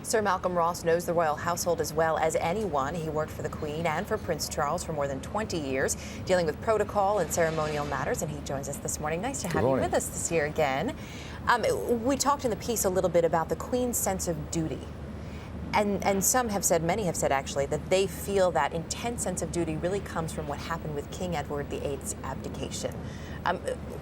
Sir Malcom Ross knows the royal household as well as anyone. He worked for the Queen and for Prince Charles for more than 20 years, dealing with protocol and ceremonial matters, and he joins us this morning. Nice to have you with us this year again. We talked in the piece a little bit about the Queen's sense of duty. And some have said, many have said actually, that they feel that intense sense of duty really comes from what happened with King Edward VIII's abdication.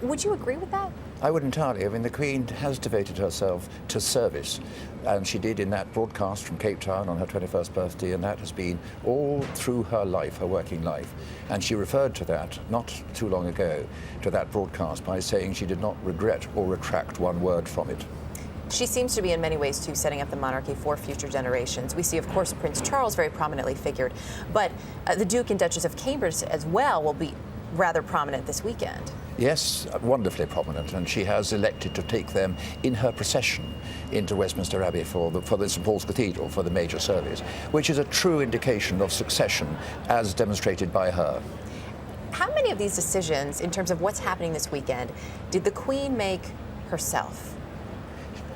Would you agree with that? I would entirely. I mean, the Queen has devoted herself to service, and she did in that broadcast from Cape Town on her 21st birthday, and that has been all through her life, her working life. And she referred to that not too long ago, to that broadcast, by saying she did not regret or retract one word from it. She seems to be in many ways, too, setting up the monarchy for future generations. We see, of course, Prince Charles very prominently figured, but the Duke and Duchess of Cambridge as well will be rather prominent this weekend. Yes, wonderfully prominent, and she has elected to take them in her procession into Westminster Abbey for the St Paul's Cathedral for the major service, which is a true indication of succession as demonstrated by her. How many of these decisions, in terms of what's happening this weekend, did the Queen make herself?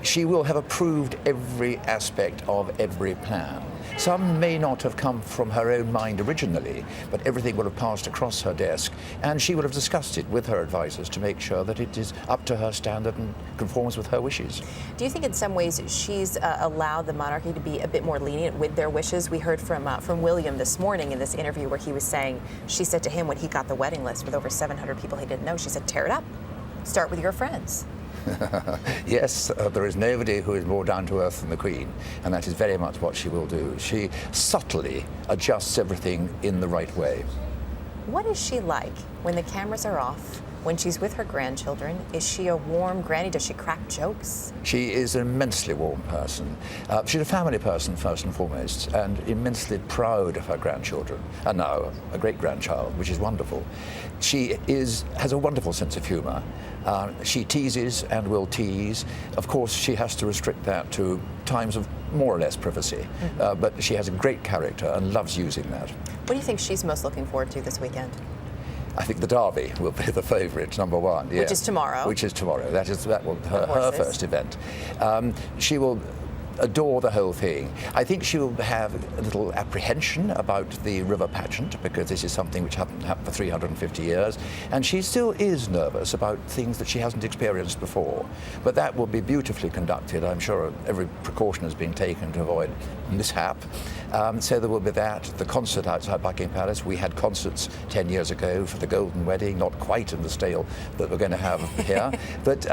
She will have approved every aspect of every plan. Some may not have come from her own mind originally, but everything will have passed across her desk, and she will have discussed it with her advisors to make sure that it is up to her standard and conforms with her wishes. Do you think in some ways she's allowed the monarchy to be a bit more lenient with their wishes? We heard from William this morning in this interview where he was saying, she said to him when he got the wedding list with over 700 people he didn't know, she said, tear it up, start with your friends. Yes, there is nobody who is more down to earth than the Queen, and that is very much what she will do. She subtly adjusts everything in the right way. What is she like when the cameras are off, when she's with her grandchildren? Is she a warm granny? Does she crack jokes? She is an immensely warm person. She's a family person first and foremost, and immensely proud of her grandchildren, and now a great-grandchild, which is wonderful. She has a wonderful sense of humour. She teases and will tease. Of course, she has to restrict that to times of more or less privacy, but she has a great character and loves using that. What do you think she's most looking forward to this weekend? I think the Derby will be the favourite, number one. Yes. Which is tomorrow. Which is tomorrow. That will her first event. She will adore the whole thing. I think she will have a little apprehension about the river pageant, because this is something which hasn't happened for 350 years, and she still is nervous about things that she hasn't experienced before. But that will be beautifully conducted. I'm sure every precaution has been taken to avoid mishap. So there will be that. The concert outside Buckingham Palace. We had concerts 10 years ago for the Golden Wedding, not quite in the style that we're going to have here. But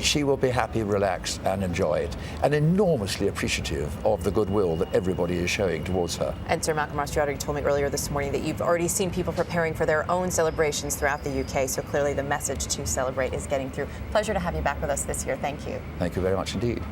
she will be happy, relaxed, and enjoy it, and enormously appreciative of the goodwill that everybody is showing towards her. And Sir Malcom Ross, you already told me earlier this morning that you've already seen people preparing for their own celebrations throughout the UK, so clearly the message to celebrate is getting through. Pleasure to have you back with us this year. Thank you. Thank you very much indeed.